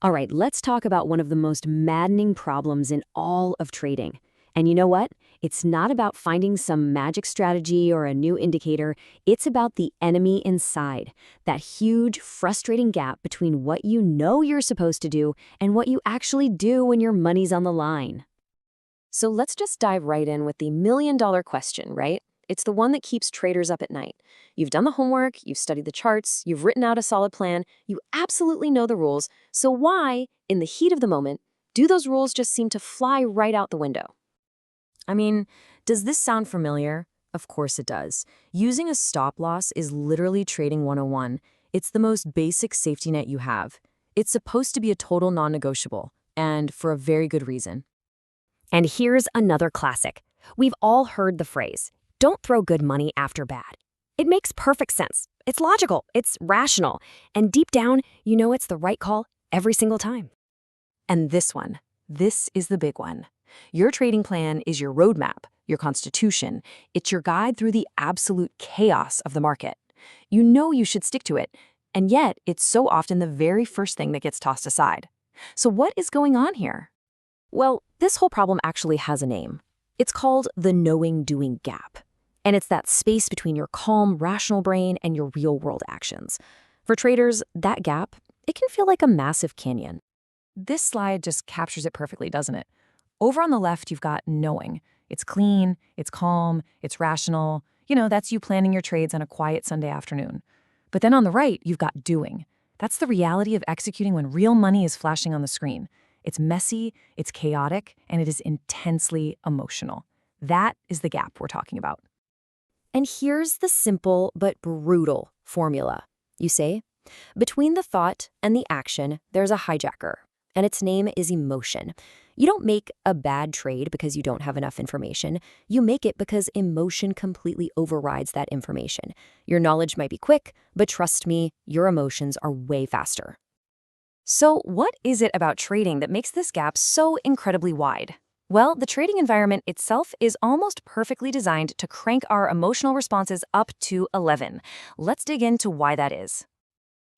All right, let's talk about one of the most maddening problems in all of trading. And you know what? It's not about finding some magic strategy or a new indicator. It's about the enemy inside, that huge, frustrating gap between what you know you're supposed to do and what you actually do when your money's on the line. So let's just dive right in with the million-dollar question, right? It's the one that keeps traders up at night. You've done the homework, you've studied the charts, you've written out a solid plan, you absolutely know the rules. So why, in the heat of the moment, do those rules just seem to fly right out the window? I mean, does this sound familiar? Of course it does. Using a stop loss is literally trading 101. It's the most basic safety net you have. It's supposed to be a total non-negotiable, and for a very good reason. And here's another classic. We've all heard the phrase, don't throw good money after bad. It makes perfect sense. It's logical, it's rational, and deep down, you know it's the right call every single time. And this is the big one. Your trading plan is your roadmap, your constitution. It's your guide through the absolute chaos of the market. You know you should stick to it, and yet it's so often the very first thing that gets tossed aside. So what is going on here? Well, this whole problem actually has a name. It's called the knowing-doing gap. And it's that space between your calm, rational brain and your real-world actions. For traders, that gap, it can feel like a massive canyon. This slide just captures it perfectly, doesn't it? Over on the left, you've got knowing. It's clean, it's calm, it's rational. You know, that's you planning your trades on a quiet Sunday afternoon. But then on the right, you've got doing. That's the reality of executing when real money is flashing on the screen. It's messy, it's chaotic, and it is intensely emotional. That is the gap we're talking about. And here's the simple but brutal formula. You say, between the thought and the action, there's a hijacker, and its name is emotion. You don't make a bad trade because you don't have enough information. You make it because emotion completely overrides that information. Your knowledge might be quick, but trust me, your emotions are way faster. So what is it about trading that makes this gap so incredibly wide? Well, the trading environment itself is almost perfectly designed to crank our emotional responses up to 11. Let's dig into why that is.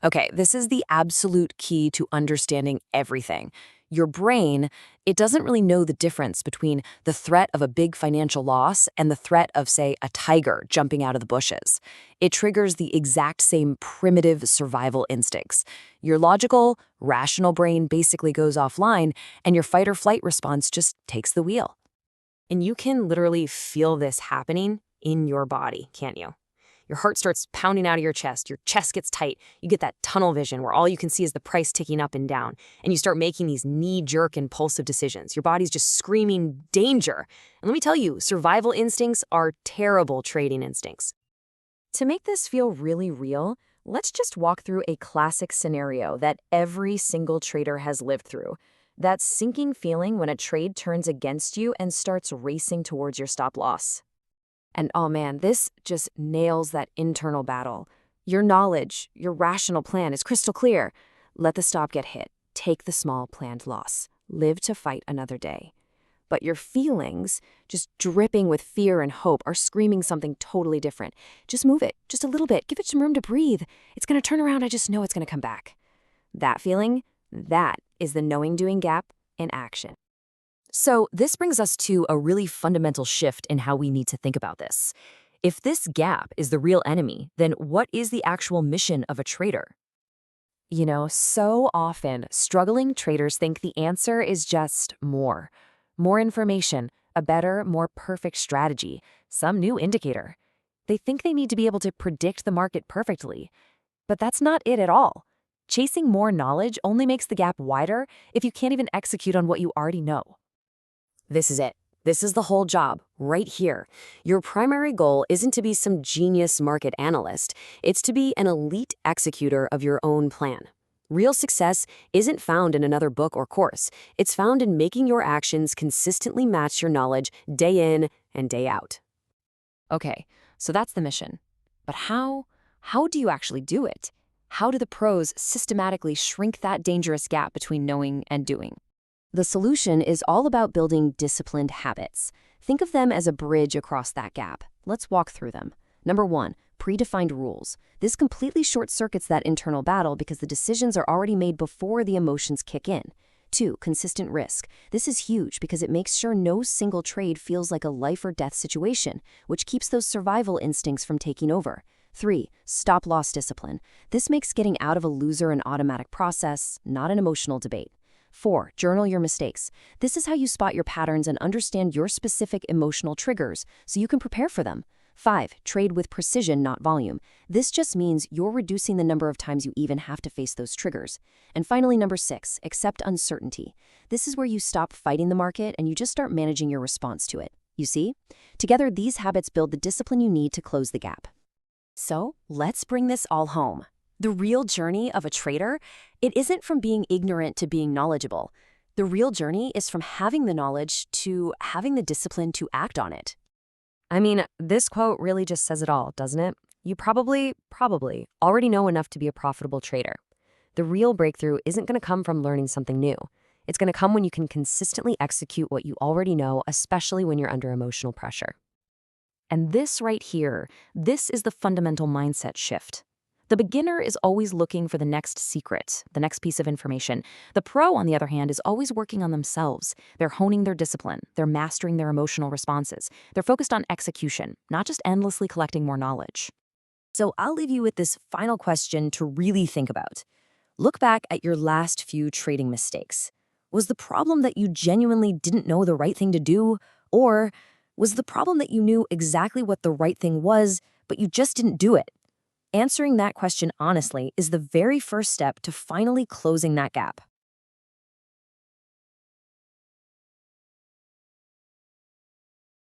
Okay, this is the absolute key to understanding everything. Your brain, it doesn't really know the difference between the threat of a big financial loss and the threat of, say, a tiger jumping out of the bushes. It triggers the exact same primitive survival instincts. Your logical, rational brain basically goes offline, and your fight or flight response just takes the wheel. And you can literally feel this happening in your body, can't you? Your heart starts pounding out of your chest gets tight, you get that tunnel vision where all you can see is the price ticking up and down, and you start making these knee-jerk impulsive decisions. Your body's just screaming danger. And let me tell you, survival instincts are terrible trading instincts. To make this feel really real, let's just walk through a classic scenario that every single trader has lived through. That sinking feeling when a trade turns against you and starts racing towards your stop loss. And oh man, this just nails that internal battle. Your knowledge, your rational plan is crystal clear. Let the stop get hit. Take the small planned loss. Live to fight another day. But your feelings, just dripping with fear and hope, are screaming something totally different. Just move it, just a little bit. Give it some room to breathe. It's going to turn around. I just know it's going to come back. That feeling, that is the knowing-doing gap in action. So this brings us to a really fundamental shift in how we need to think about this. If this gap is the real enemy, then what is the actual mission of a trader? You know, so often, struggling traders think the answer is just more. More information, a better, more perfect strategy, some new indicator. They think they need to be able to predict the market perfectly. But that's not it at all. Chasing more knowledge only makes the gap wider if you can't even execute on what you already know. This is it. This is the whole job, right here. Your primary goal isn't to be some genius market analyst. It's to be an elite executor of your own plan. Real success isn't found in another book or course. It's found in making your actions consistently match your knowledge day in and day out. Okay, so that's the mission. But how do you actually do it? How do the pros systematically shrink that dangerous gap between knowing and doing? The solution is all about building disciplined habits. Think of them as a bridge across that gap. Let's walk through them. Number 1, predefined rules. This completely short-circuits that internal battle because the decisions are already made before the emotions kick in. 2, consistent risk. This is huge because it makes sure no single trade feels like a life or death situation, which keeps those survival instincts from taking over. 3, stop-loss discipline. This makes getting out of a loser an automatic process, not an emotional debate. 4, journal your mistakes. This is how you spot your patterns and understand your specific emotional triggers so you can prepare for them. 5, trade with precision, not volume. This just means you're reducing the number of times you even have to face those triggers. And finally, number 6, accept uncertainty. This is where you stop fighting the market and you just start managing your response to it. You see? Together, these habits build the discipline you need to close the gap. So let's bring this all home. The real journey of a trader, it isn't from being ignorant to being knowledgeable. The real journey is from having the knowledge to having the discipline to act on it. I mean, this quote really just says it all, doesn't it? You probably already know enough to be a profitable trader. The real breakthrough isn't going to come from learning something new. It's going to come when you can consistently execute what you already know, especially when you're under emotional pressure. And this right here, this is the fundamental mindset shift. The beginner is always looking for the next secret, the next piece of information. The pro, on the other hand, is always working on themselves. They're honing their discipline. They're mastering their emotional responses. They're focused on execution, not just endlessly collecting more knowledge. So I'll leave you with this final question to really think about. Look back at your last few trading mistakes. Was the problem that you genuinely didn't know the right thing to do? Or was the problem that you knew exactly what the right thing was, but you just didn't do it? Answering that question honestly is the very first step to finally closing that gap.